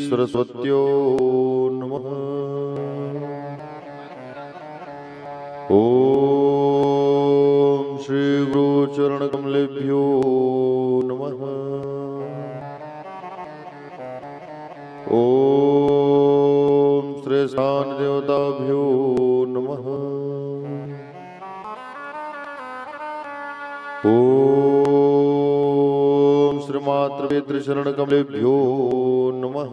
सरस्वत्यो नमः। ओम श्री गुरु चरण कमलेभ्यो नमः। ओम श्रेष्ठान देवताभ्यो नमः। ओम श्री मातृपितृ शरण कमलेभ्यो नमः।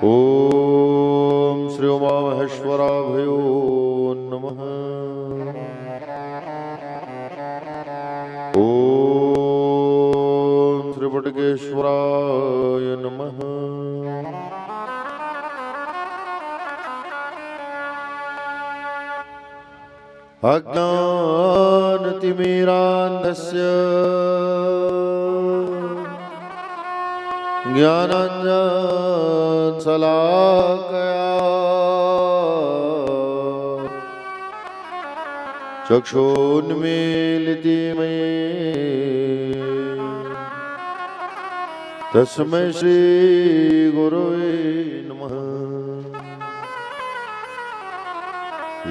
ओम श्री उमा महेश्वराभ्यो नमः। ओम श्री बटकेश्वराय नमः। अज्ञानतिमिरान्धस्य ज्ञानाञ्जनशलाकया चक्षुन्मीलितं तस्मै श्री गुरुवे नमः।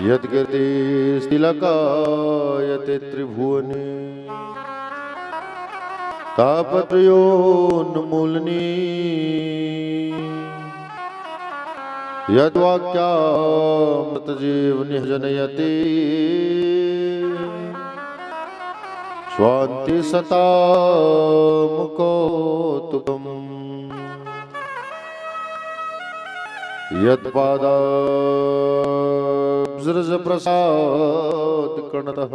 यद्गतिस्तिलकायते त्रिभुवने तापत्रयोन्मूलनी यद्वाक्यामृतजीवनिः जनयति स्वान्ति सतामुकौतुकम् यत्पादाब्जप्रसादकणतः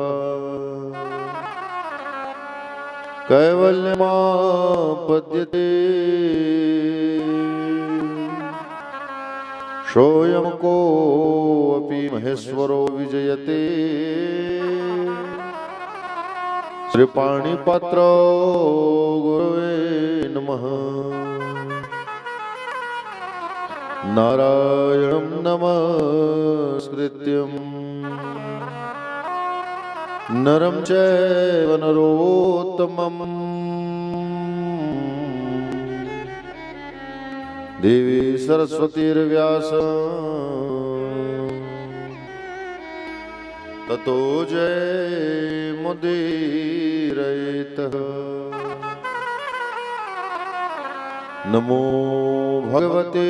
कैवल्यमापद्यते सोऽयं कोऽपि महेश्वरो विजयते श्रीपाणिपात्र गुरवे नमः। नारायणं नमस्कृत्यं नरं चैव नरोत्तमं देवी सरस्वतीर्व्यासं ततो जयमुदीरयेत्। नमो भगवते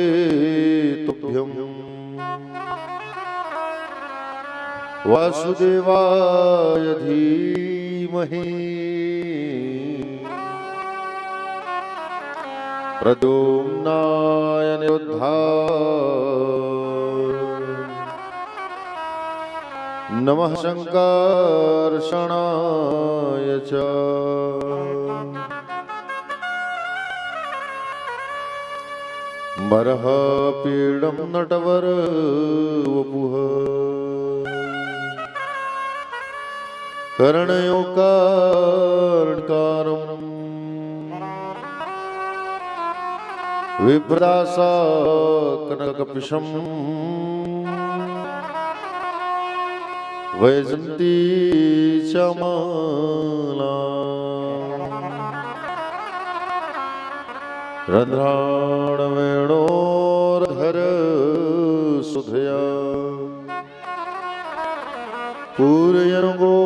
तुभ्यं वासुदेवाय धीमहि प्रद्युम्नाय निरुद्धाय नमः शङ्कर्षणाय च। बर्हपीडं नटवरवपुः कर्णयो कर्णकारं विभ्रासाकनकपिशं वैजन्ती च माला रन्ध्राणवेणोर्धर सुधया पूरयन्गो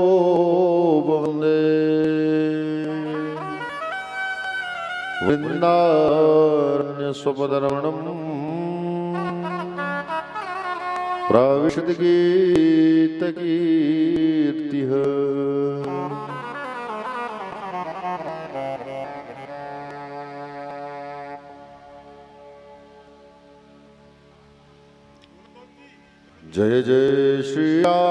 वन्दे वृन्दारण्यस्वपदरमणं प्राविशति गीतकीर्तिः। जय जय श्री राधारमण।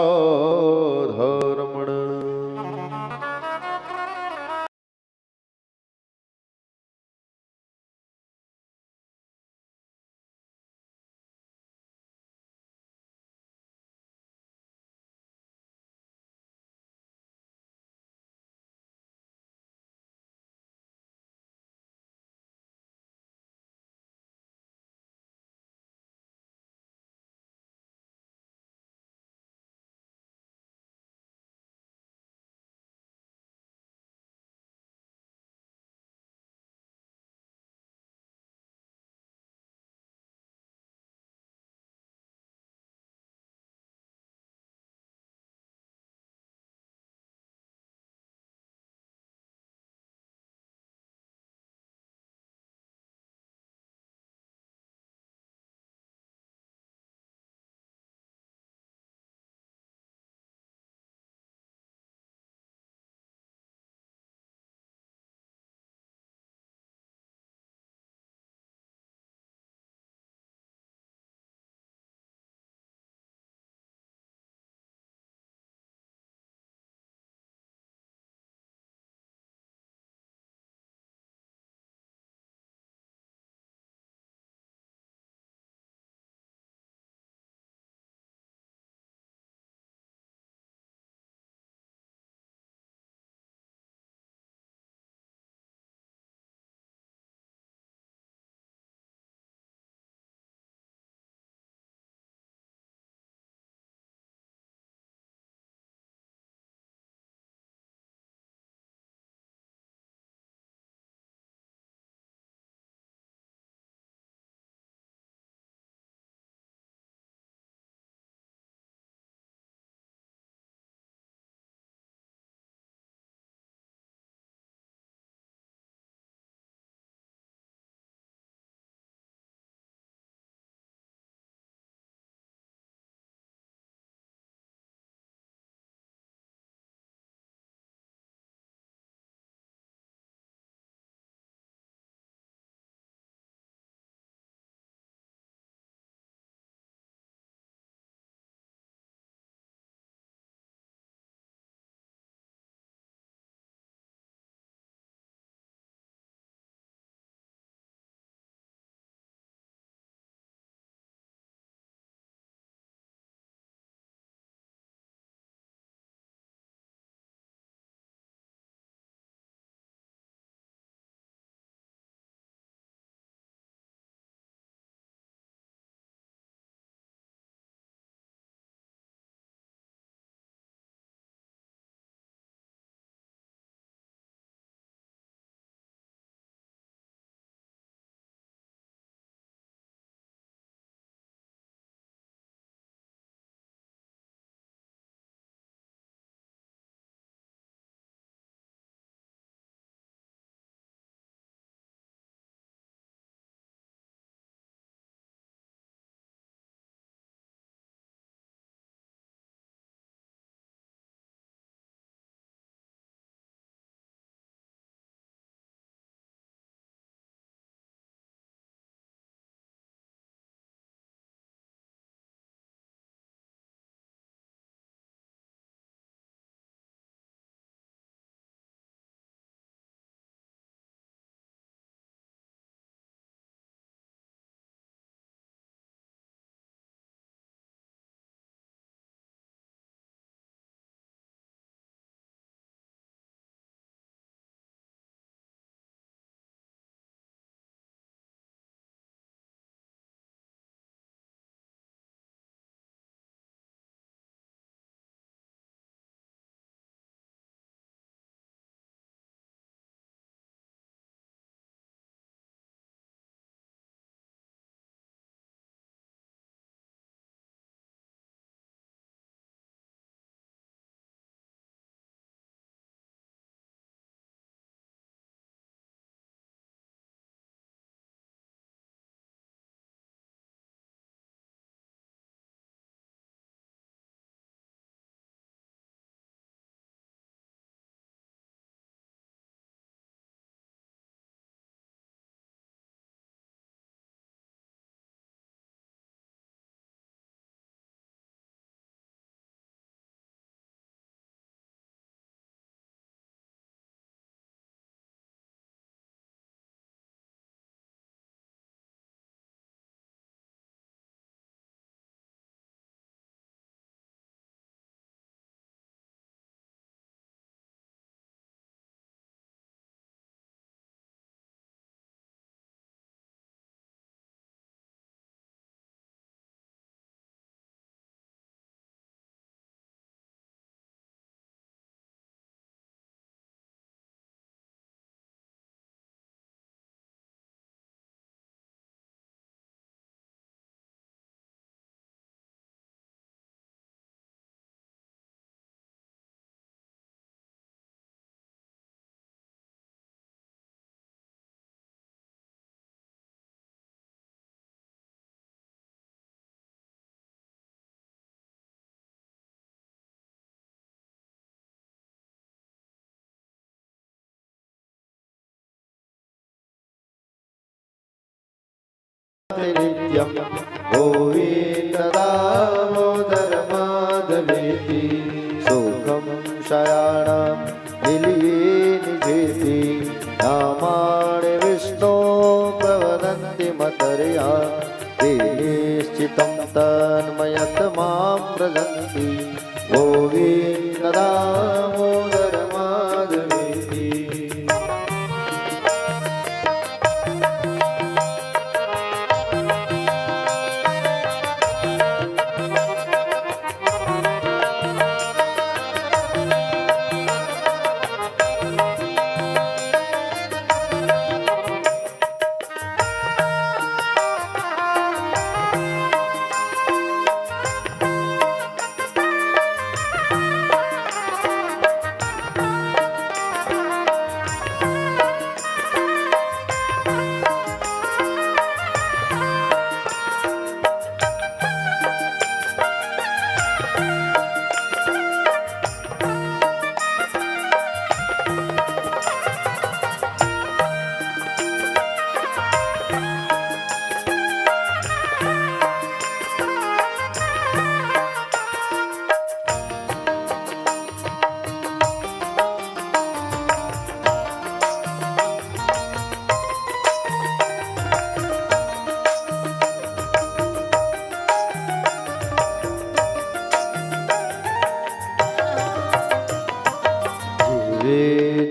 नित्यं गोविन्द दामोदर माधवेति सुखं शयानं निलये निजेति नामानि विष्णो प्रवदन्ति मतर्या ते निश्चितं तन्मयतमां व्रजन्ति गोविन्द दामोदर माधवेति।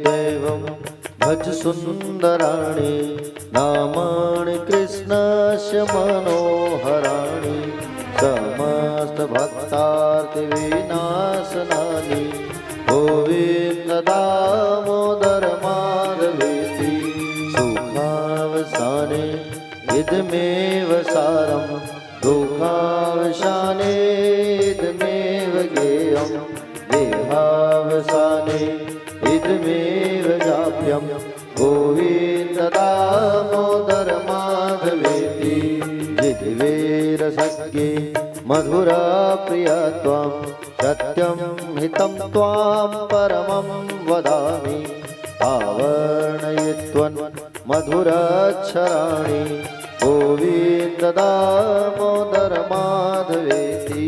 दैवं भज सुन्दराणि नामानि कृष्णस्य मनोहराणि समस्तभक्तार्तिविनाशनानि गोविन्द दामोदर माधवेति सुखावसाने इदमेव सारं दुःखावसाने इदमेव ज्ञेयं देहावसाने इदमेव जाप्यं गोविन्द दामोदर माधवेति जिद्वेरसज्ञे मधुरा प्रिया त्वां सत्यं हितं त्वां परमं वदामि आवर्णयित्वन् मधुराक्षराणि गोविन्द दामोदर माधवेति।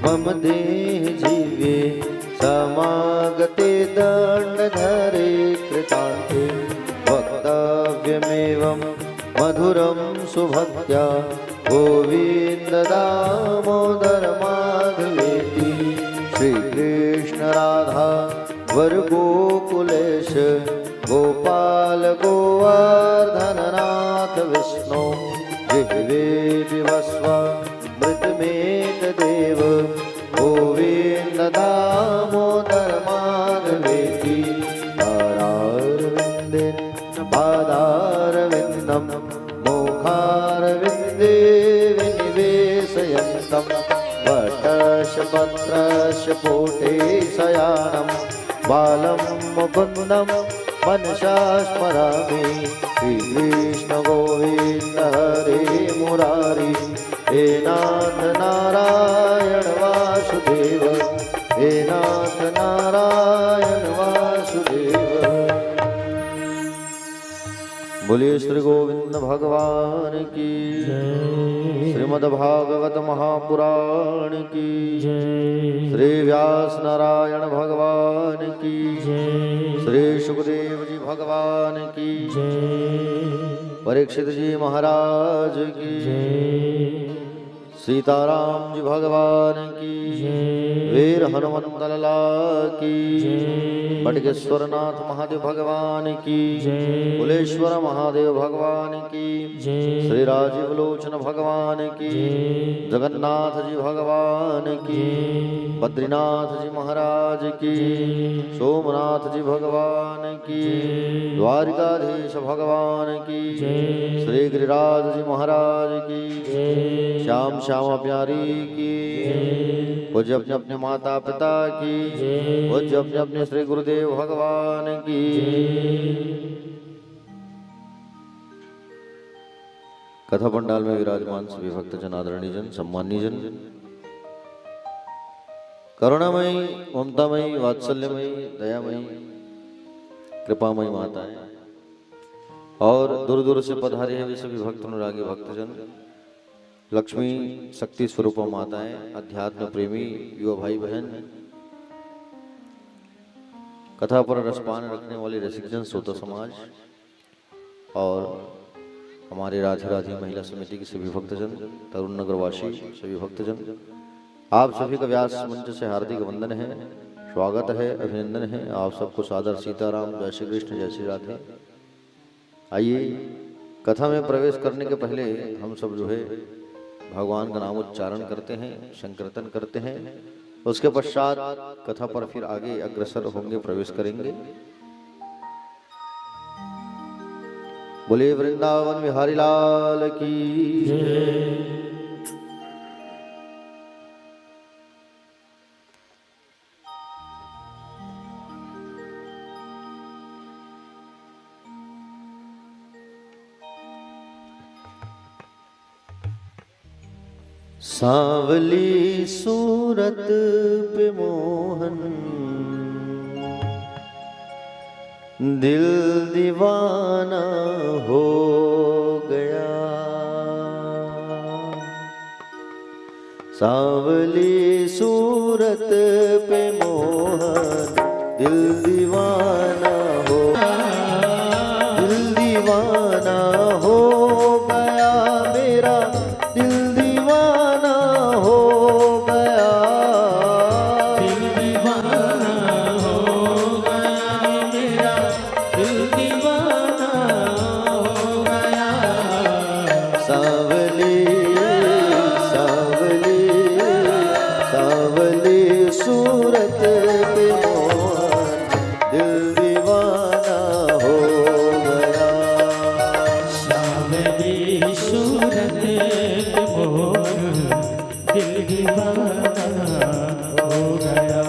मम देह जीवे समागते दण्डधरे कृतान्ते वक्तव्यमेवं मधुरं सुभक्त्या गोविन्द दामोदर माधवेति श्रीकृष्ण राधा वर गोकुलेश गोपाल गोवर्धननाथ विष्णु जिह्वे विवस्व मृतमेतदेव गोविन्द दामोदर माधवेति पादारविन्दे पादारविन्दं मुखारविन्दे विनिवेशयन्तं वटस्य पत्रस्य पोटे शयानं बालं मुकुन्दं मनसा स्मरामि श्रीकृष्ण गोविन्द हरे मुरारी हे नाथ नारायण वासुदेव हे नाथ नारायण वासुदेव। बोलिए श्री गोविंद भगवान की श्रीमद्भागवत महापुराण की श्री व्यास नारायण भगवान की श्री सुखदेव जी भगवान की परीक्षित जी महाराज की सीताराम जी भगवान की वीर हनुमंत लाला की, बटकेश्वरनाथ महादेव भगवान की, कुलेश्वर महादेव भगवान की, श्री राजीव लोचन भगवान की, जगन्नाथ जी भगवान की, बद्रीनाथ जी महाराज की, सोमनाथ जी भगवान की, द्वारिकाधीश भगवान की, श्री गिरिराज जी महाराज की, श्याम श्यामा प्यारी की, पूज्य अपने अपने माता पिता की, पूज्य अपने अपने श्री गुरुदेव भगवान की। कथा पंडाल में विराजमान सभी भक्तजन, आदरणीय जन, सम्मानीय जन, करुणामयी, ममतामयी, वात्सल्यमयी, दयामयी, कृपामयी माताएं और दूर दूर से पधारे हुए सभी भक्त अनुरागी भक्तजन, लक्ष्मी शक्ति स्वरूप माताएं, अध्यात्म प्रेमी युवा भाई बहन, कथा पर रसपान रखने वाले रसिकजन, श्रोता समाज और हमारे राधे राधे महिला समिति के सभी भक्तजन, तरुण नगरवासी सभी भक्तजन, आप सभी का व्यास मंच से हार्दिक वंदन है, स्वागत है, अभिनंदन है। आप सबको सादर सीताराम, जय श्री कृष्ण, जय श्री राधे। आइए कथा में प्रवेश करने के पहले हम सब जो है भगवान का नाम उच्चारण करते हैं, संकीर्तन करते हैं, उसके पश्चात कथा पर फिर आगे अग्रसर होंगे, प्रवेश करेंगे। बोले वृंदावन बिहारी लाल की। सांवली सूरत पे मोहन, दिल दीवाना हो गया। सांवली सूरत पे मोहन, दिल दीवाना हो, दिल दीवाना हो गया मेरा, दिल दीवाना हो गया, दिल दीवाना हो गया मेरा, दिल दीवाना हो गया। सांवली सांवली सांवली सूरत पे मोहन, दिल दीवाना हो गया। सांवली सूरत पे मोहन, दिल दीवाना हो गया।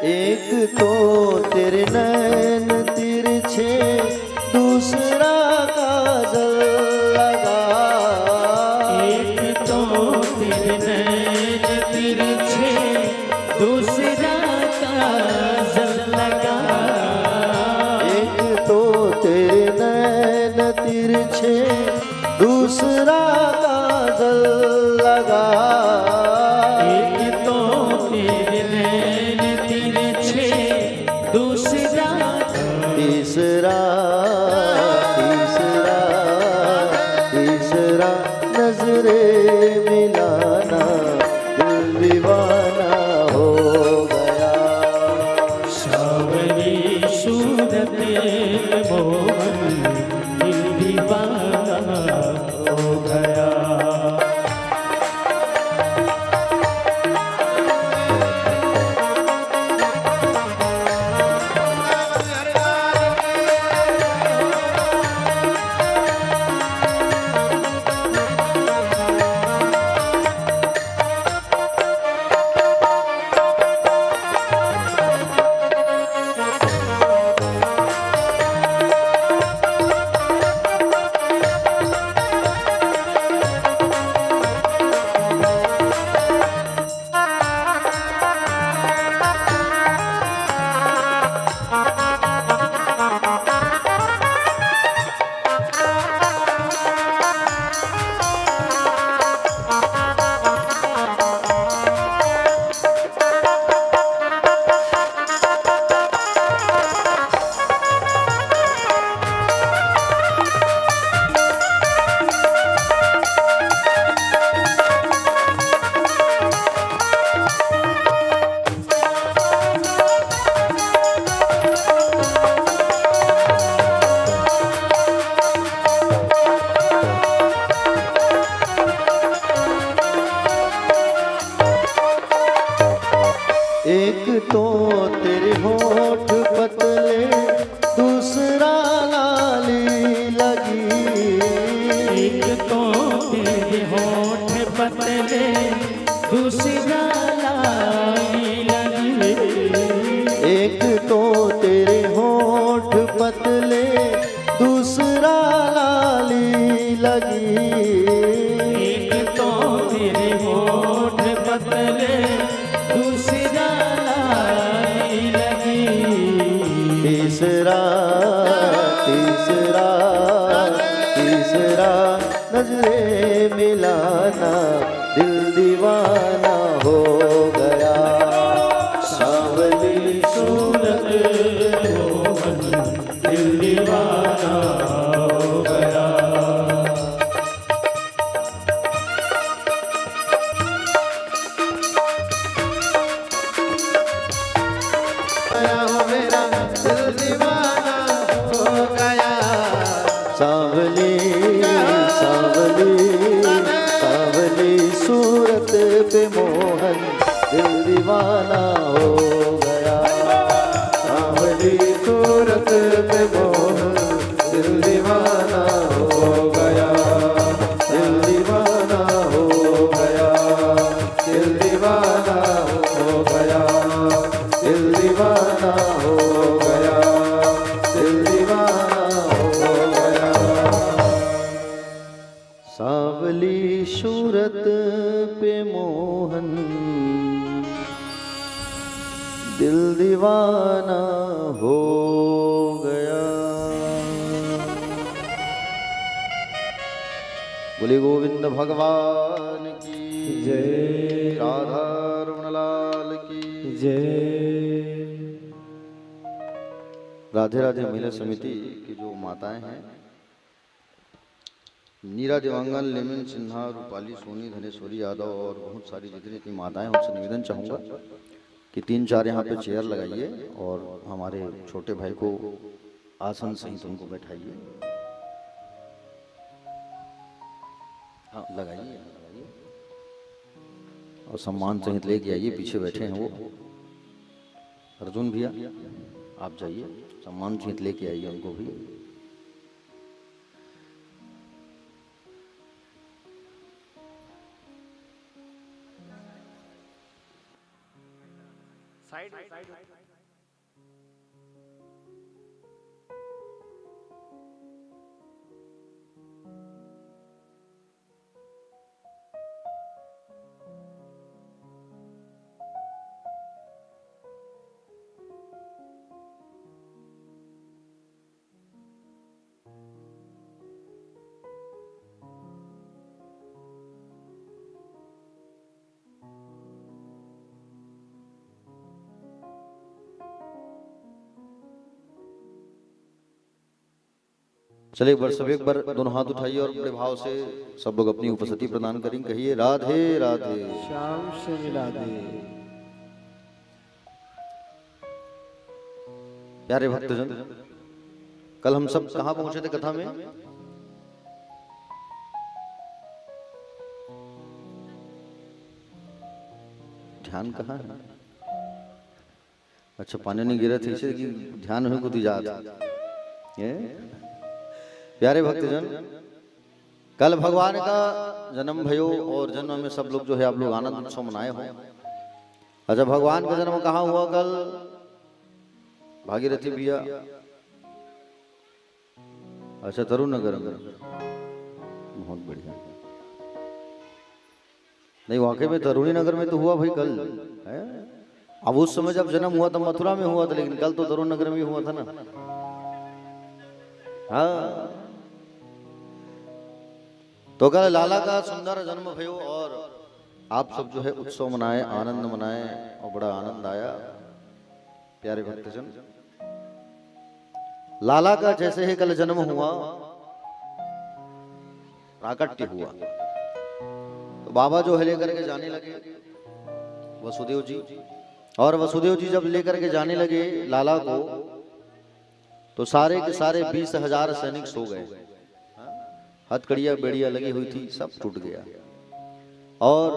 एक तो तेरे नैन तिरछे, दूसरा काजल लगा। एक तो तेरे नैन तिरछे, दूसरा काजल लगा। एक तो तेरे नैन तिरछे, दूसरा काजल लगा। एक तो तेरे नैन तिरछे, दूसरा तीसरा तीसरा तीसरा नजरे मिलाना, दिल दीवाना हो गया। सांवली सूरत पे मोहन, दिल दीवाना हो गया। तो तेरे होठ पतले दूसरा लाली लगी। एक तो तेरे होठ पतले दूसरा लाली लगी। एक तो तेरे होठ पतले दूसरा लाली लगी। एक तो तेरे होठ पतले दूसरा लाली लगी। तीसरा तीसरा तीसरा नजरे मिलाना दिल दीवाना हो गया। सांवली सूरत मोहन दिल दीवाना हो गया। मेरा दिल दीवाना हो गया। सांवली सांवली सांवली सूरत पे मोहन दिल दीवाना हो गया। सांवली सूरत पे मोहन दिल दीवाना हो गया। दिल दीवाना हो गया। दिल दीवाना हो गया। दिल दीवाना हो गया। दिल दीवाना हो गया। सांवली सूरत पे मोहन दिल दीवाना हो गया। बोले गोविंद भगवान की जय। राधा रमण लाल की जय। राधे राधे महिला समिति की जो माताएं हैं, नीरा देवांगन, लेमिन सिन्हा, रूपाली सोनी, धनेश्वरी यादव और बहुत सारी जितनी इतनी माताएं, उनसे निवेदन चाहूँगा कि 3-4 यहाँ पे चेयर लगाइए और हमारे छोटे भाई को आसन सहित उनको बैठाइए। हाँ लगाइए लगाइए और सम्मान सहित लेके आइए। पीछे बैठे हैं वो अर्जुन भैया, आप जाइए सम्मान सहित लेके आइए उनको भी। चलिए एक बार दोनों हाथ उठाइए और बड़े भाव से सब लोग अपनी उपस्थिति प्रदान करेंगे। कहिए राधे राधे। श्याम से मिला दे। प्यारे भक्तजन, कल हम सब कहाँ पहुंचे थे कथा में? ध्यान कहाँ है? अच्छा पानी नहीं गिरा थे इसे कि ध्यान में कुछ जात। प्यारे भक्तजन, कल भगवान का जन्म भयो और जन्म में सब लोग जो है आप लोग आनंद उत्सव मनाए हो। अच्छा भगवान का जन्म कहाँ हुआ कल? भागीरथी भैया, अच्छा तरुण नगर में। बहुत बढ़िया। नहीं वाकई में तरुणी नगर में तो हुआ भाई कल है। अब उस समय जब जन्म हुआ था मथुरा में हुआ था, लेकिन कल तो तरुण नगर में हुआ था ना। हाँ तो कल लाला का सुंदर जन्म भयो और आप सब जो है उत्सव मनाए, आनंद मनाए और बड़ा आनंद आया। प्यारे भक्तजन, लाला का जैसे ही कल जन्म हुआ, प्राकट्य हुआ, तो बाबा जो है लेकर के जाने लगे वसुदेव जी। और वसुदेव जी जब लेकर के जाने लगे लाला को, तो सारे के सारे 20,000 सैनिक सो गए। हथकड़िया बेड़िया लगी हुई थी, सब टूट गया। और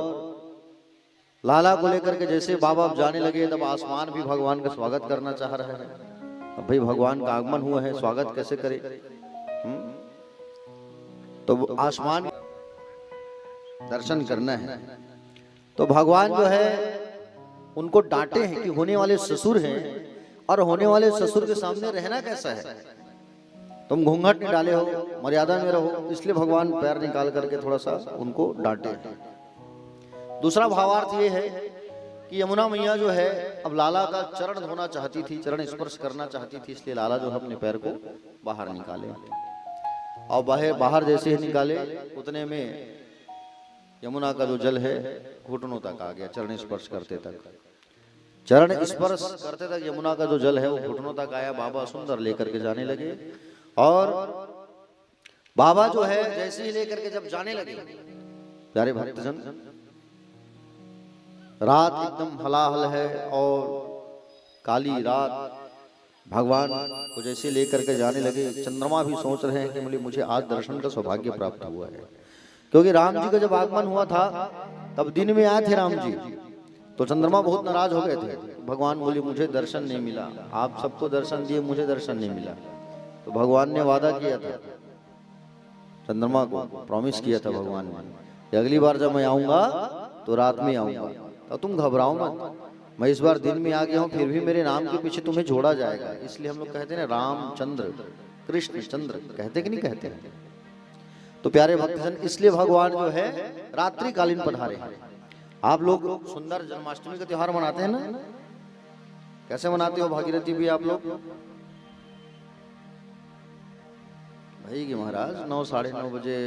लाला को लेकर के जैसे बाबा अब जाने लगे तब आसमान भी भगवान का स्वागत करना चाह रहा है। अब भाई भगवान का आगमन हुआ है, स्वागत कैसे करे? तो आसमान दर्शन करना है। तो भगवान जो है उनको डांटे हैं कि होने वाले ससुर हैं और होने वाले ससुर के सामने रहना कैसा है, तुम घूंघट नहीं डाले हो, मर्यादा में रहो। इसलिए भगवान पैर निकाल करके थोड़ा सा उनको डांटे। दूसरा भावार्थ ये है कि यमुना मैया जो है अब लाला का चरण धोना चाहती थी, चरण स्पर्श करना चाहती थी, इसलिए लाला जो है अपने पैर को बाहर निकाले और बाहर जैसे ही निकाले उतने में यमुना का जो जल है घुटनों तक आ गया। चरण स्पर्श करते तक यमुना का जो जल है वो घुटनों तक आया। बाबा सुंदर लेकर के जाने लगे और बाबा जो है जैसे ही लेकर के जब जाने लगे, प्यारे भक्तजन, रात एकदम हलाहल है और काली रात। भगवान को जैसे लेकर के जाने लगे, चंद्रमा भी सोच रहे हैं कि मुझे आज दर्शन का सौभाग्य प्राप्त हुआ है, क्योंकि राम जी का जब आगमन हुआ था तब दिन में आए थे राम जी, तो चंद्रमा बहुत नाराज हो गए थे। भगवान बोले मुझे दर्शन नहीं मिला, आप सबको दर्शन दिए, मुझे दर्शन नहीं मिला। तो भगवान ने वादा किया था, चंद्रमा को प्रॉमिस किया था भगवान ने कि अगली बार जब मैं आऊंगा तो रात में आऊंगा, तो तुम घबराओ मत, मैं इस बार दिन में आ गया हूँ, फिर भी मेरे नाम के पीछे तुम्हें जोड़ा जाएगा। इसलिए हम लोग कहते हैं ना रामचंद्र, कृष्ण चंद्र, कहते कि नहीं कहते हैं? तो प्यारे भक्तजन, इसलिए भगवान जो है रात्रिकालीन पधारे हैं। आप लोग सुंदर जन्माष्टमी का त्योहार मनाते हैं ना? कैसे मनाते हो भागीरथी भी आप लोग? भाई कि महाराज 9 साढ़े 9 बजे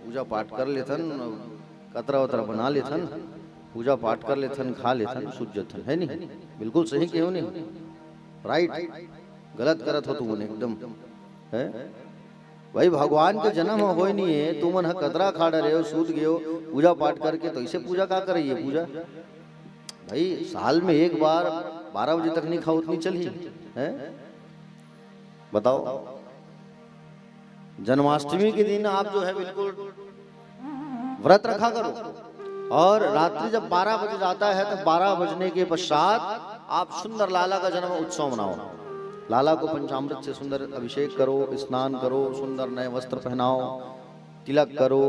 पूजा पाठ कर लेथन, कतरा वतरा बना लेथन, पूजा पाठ कर लेथन, खा लेथन, सूझ जथन, है नहीं? बिल्कुल सही क्यों नहीं? राइट, गलत करत हो तुम एकदम है भाई। भगवान के जन्म हो नहीं है, तुम कतरा खा रहे हो, सूद गए हो पूजा पाठ करके, तो इसे पूजा क्या कर रही है? पूजा भाई साल में एक बार 12 बजे तक नहीं खाओ उतनी चली है? बताओ। जन्माष्टमी के दिन आप जो है बिल्कुल व्रत रखा करो और रात्रि जब 12 बजे जाता है तो 12 बजने के पश्चात आप सुंदर लाला का जन्म उत्सव मनाओ। लाला को पंचामृत से सुंदर अभिषेक करो, स्नान करो, सुंदर नए वस्त्र पहनाओ, तिलक करो,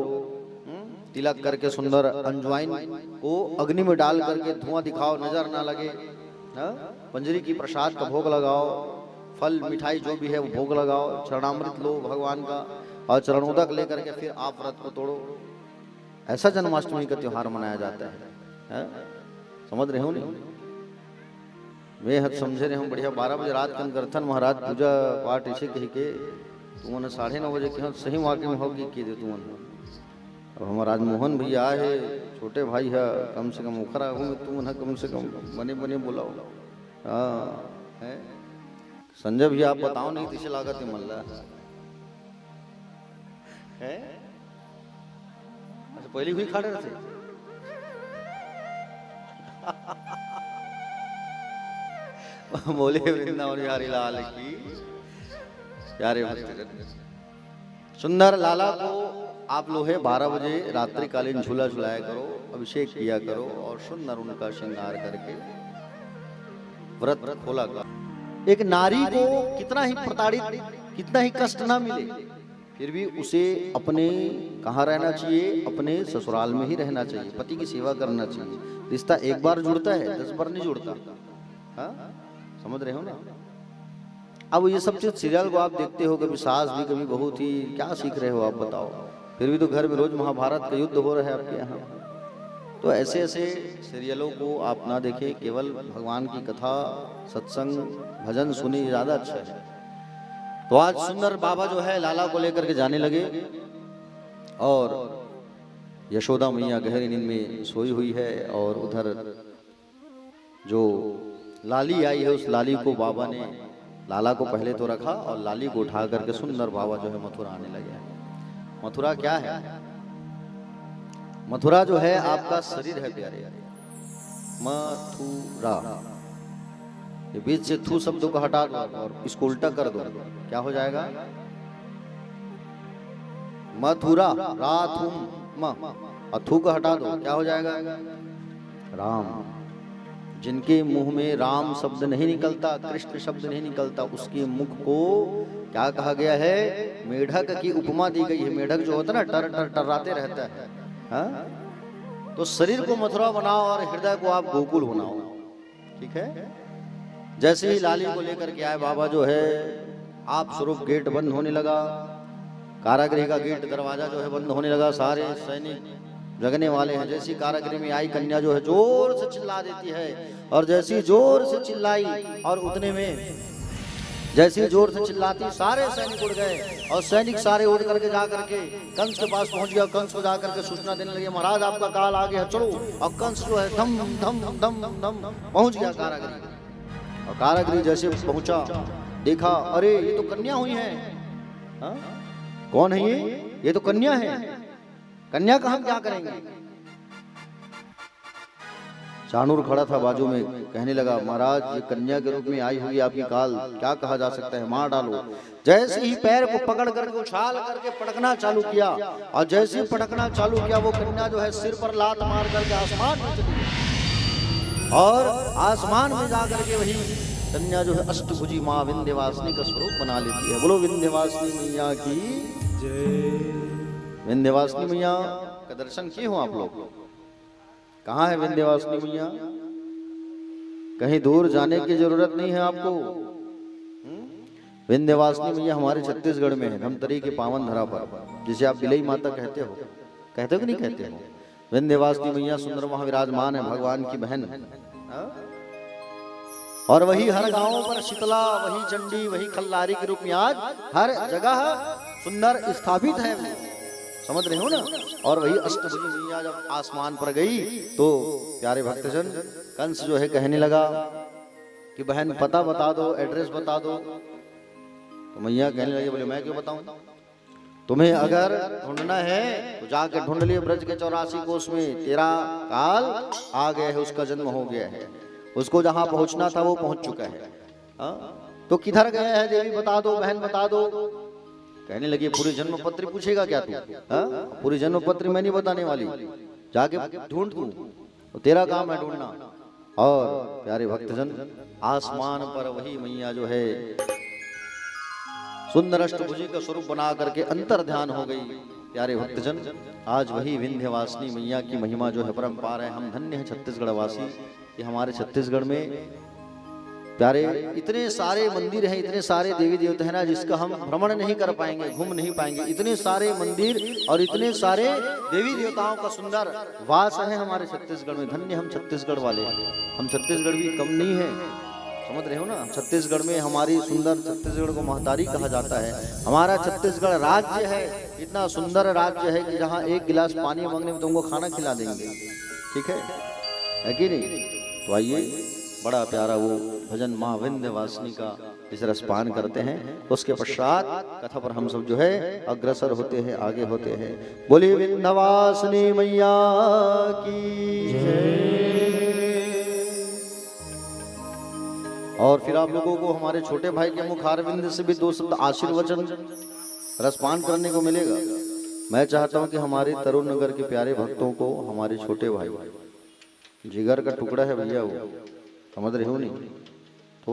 तिलक करके सुंदर अंजवाइन को अग्नि में डाल करके धुआं दिखाओ, नजर ना लगे। पंजरी की प्रसाद का भोग लगाओ, फल मिठाई जो भी है वो भोग लगाओ, चरणामृत लो भगवान का और चरणोदक लेकर के फिर आप व्रत को तोड़ो। ऐसा जन्माष्टमी का त्योहार मनाया जाता है? समझ रहे हो नहीं? वे हद समझे रहे हम बढ़िया। 12 बजे रात के करथन महाराज पूजा पाठ ऐसे कही के तुमने 9:30 बजे के सही वाकई में होगी की दे तुम। अब हमारा आज मोहन भैया है, छोटे भाई है, कम से कम उखरा हूँ तुम कम से कम बने बने बुलाओ। हाँ है संजय भैया, आप बताओ नहीं तिसे लागत है मल्ला है? अच्छा पहले हुई खा रहे थे बोले वृंदावन बिहारी लाल की। प्यारे भक्तजन, सुंदर लाला को आप लोग 12 बजे रात्रिकालीन झूला झुलाया करो, अभिषेक किया करो और सुंदर उनका श्रृंगार करके व्रत खोला करो। एक नारी को कितना ही प्रताड़ित, कितना ही कष्ट ना मिले, फिर भी उसे अपने कहाँ रहना चाहिए? अपने ससुराल में ही रहना चाहिए, पति की सेवा करना चाहिए। रिश्ता एक बार जुड़ता है, 10 बार नहीं जुड़ता। हाँ समझ रहे हो ना? अब ये सब चीज सीरियल को आप देखते हो, कभी सास भी कभी बहू थी, क्या सीख रहे हो आप बताओ? फिर भी तो घर में रोज महाभारत का युद्ध हो रहा है आपके यहाँ। तो ऐसे ऐसे सीरियलों को आप ना देखें, केवल भगवान की कथा, सत्संग, भजन सुनिए, ज्यादा अच्छा है। तो आज सुंदर बाबा जो है लाला को लेकर के जाने लगे और यशोदा मैया गहरी नींद में सोई हुई है और उधर जो लाली आई है उस लाली को बाबा ने, लाला को पहले तो रखा और लाली को उठा करके सुंदर बाबा जो है मथुरा आने लगे। मथुरा क्या है? मथुरा जो है आपका शरीर है प्यारे। मथुरा, ये बीच से थू शब्दों को हटा दो और इसको उल्टा कर दो, क्या हो जाएगा? मथुरा, राथुम म, और थू को हटा दो, क्या हो जाएगा? राम। जिनके मुंह में राम शब्द नहीं निकलता, कृष्ण शब्द नहीं निकलता, उसके मुख को क्या कहा गया है? मेढक की उपमा दी गई है। मेढक जो होता है ना, टर टर टर्राते रहता है। हाँ? तो शरीर को मथुरा बनाओ और हृदय को आप गोकुल बनाओ। ठीक है। जैसे ही लाली को लेकर के आए बाबा जो है, आप स्वरूप गेट बंद होने लगा, कारागृह का गेट दरवाजा जो है बंद होने लगा। सारे सैनिक जगने वाले हैं। जैसी कारागृह में आई कन्या जो है जोर से चिल्ला देती है, और जैसी जोर से चिल्लाई और उतने में जैसी जोर से चिल्लाती सारे सैनिक उड़ गए, और सैनिक सारे उड़ करके जा करके कंस के पास पहुंच गया। कंस को जा करके सूचना देने लगे, महाराज आपका काल आ गया, चलो। और कंस जो है धम धम धम धम पहुंच गया कारागृह। और कारागृह जैसे पहुंचा, देखा अरे ये तो कन्या हुई है। हाँ? कौन है ये तो कन्या है। कन्या का हम क्या करेंगे? चाणूर खड़ा था बाजू में, कहने लगा महाराज ये कन्या के रूप में आई हुई आपकी काल, क्या कहा जा सकता है, मार डालो। जैसे ही पैर को पकड़ करके उछाल करके पटकना चालू किया, और जैसे ही पटकना चालू किया वो कन्या जो है सिर पर लात मार करके आसमान में चली गई। और आसमान में जा करके वही कन्या जो है अष्टभुजी माँ विंध्यवासिनी का स्वरूप बना लेती है। बोलो विंध्यवासिनी मैया की जय। विंध्यवासिनी मैया का दर्शन किए हो आप लोग? कहाँ है विंध्यवासिनी मैया? कहीं दूर जाने की जरूरत नहीं है आपको। विंध्यवासिनी मैया हमारे छत्तीसगढ़ में है, धमतरी के पावन धरा पर, जिसे आप बिलई माता कहते हो कि नहीं कहते हो? विंध्यवासिनी मैया सुंदर वहां विराजमान है, भगवान की बहन। और वही हर गांवों पर शीतला, वही चंडी, वही खल्लारी के रूप में आज हर जगह सुंदर स्थापित है। समझ रहे हो ना? और वही अष्टभुजी मैया जब आसमान पर गई तो प्यारे भक्तजन, कंस जो है कहने लगा कि बहन पता बता दो, एड्रेस बता दो। तो मैया कहने लगी, बोले मैं क्यों बताऊं? तुम्हें अगर ढूंढना है तो जाके ढूंढ लियो ब्रज के 84 कोस में। तेरा काल आ गया है, उसका जन्म हो गया है, उसको जहां पहुंचना था वो पहुंच चुका है। तो किधर गया है देवी बता दो, बहन बता दो। कहने लगी पूरी जन्म पत्री पूछेगा क्या तू? पूरी जन्म पत्री मैं नहीं बताने वाली, जाके ढूंढ तू, तो तेरा काम है ढूंढना। और प्यारे भक्तजन, आसमान पर वही मैया जो है सुंदर अष्टभुजी का स्वरूप बना करके अंतर ध्यान हो गई। प्यारे भक्तजन, आज वही विंध्यवासिनी मैया की महिमा जो है परंपार है। हम धन्य हैं छत्तीसगढ़ वासी कि हमारे छत्तीसगढ़ में प्यारे इतने सारे मंदिर हैं, इतने सारे देवी देवता हैं ना, जिसका हम भ्रमण नहीं कर पाएंगे, घूम नहीं पाएंगे। इतने सारे मंदिर और इतने सारे देवी देवताओं का सुंदर वास है हमारे छत्तीसगढ़ में। धन्य हम छत्तीसगढ़ वाले। हम छत्तीसगढ़ भी कम नहीं है, समझ रहे हो ना? छत्तीसगढ़ में हमारी सुंदर छत्तीसगढ़ को महतारी कहा जाता है। हमारा छत्तीसगढ़ राज्य है, इतना सुंदर राज्य है कि जहाँ एक गिलास पानी मांगने में तुमको खाना खिला देंगे। ठीक है कि नहीं? तो आइए, बड़ा प्यारा वो भजन माँ विंध्यवासिनी का जिसे रसपान करते हैं, उसके पश्चात कथा पर हम सब जो है अग्रसर होते हैं, आगे होते हैं। बोलिए विंध्यवासिनी मैया की जय। और फिर आप लोगों को हमारे छोटे भाई के मुखारविंद से भी 2 शब्द आशीर्वचन रसपान करने को मिलेगा। मैं चाहता हूं कि हमारे तरुण नगर के प्यारे भक्तों को हमारे छोटे भाई, जिगर का टुकड़ा है भैया वो, समझ रहे हो नहीं? तो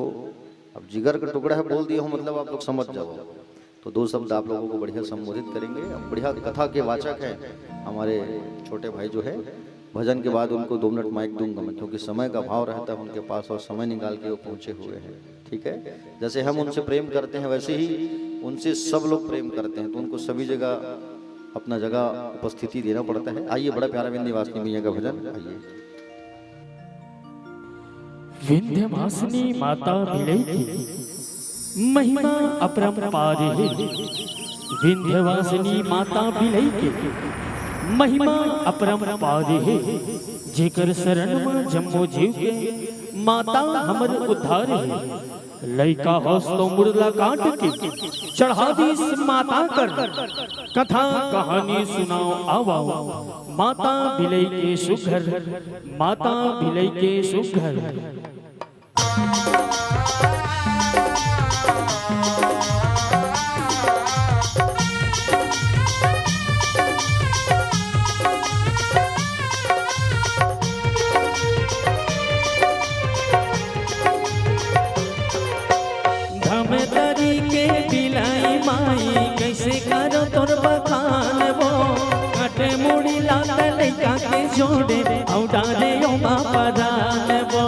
अब जिगर का टुकड़ा है बोल दिया हो मतलब आप लोग समझ जाओ। तो 2 शब्द आप लोगों को बढ़िया संबोधित करेंगे। बढ़िया कथा के वाचक हैं हमारे छोटे भाई जो है। भजन के बाद उनको 2 मिनट माइक दूंगा मैं, क्योंकि समय का भाव रहता है उनके पास और समय निकाल के वो पहुंचे हुए हैं। ठीक है? जैसे हम उनसे प्रेम करते हैं वैसे ही उनसे सब लोग प्रेम करते हैं, तो उनको सभी जगह अपना जगह उपस्थिति देना पड़ता है। आइए, बड़ा प्यारा विंध्यवासिनी मैया का भजन। आइए। विंध्यवासिनी माता भिलई की महिमा अपरंपार है। विंध्यवासिनी माता भिलई की महिमा अपरंपार है। जेकर शरण में जम्मो जीव के माता हमर उद्धार है। लइका होस तो मुरला काट के चढ़ा दी माता कर, कथा कहानी सुनाओ आवाओ। माता भिलई के सुघर, माता भिलई के सुघर। जोड़े औडारे ओ मा परान वो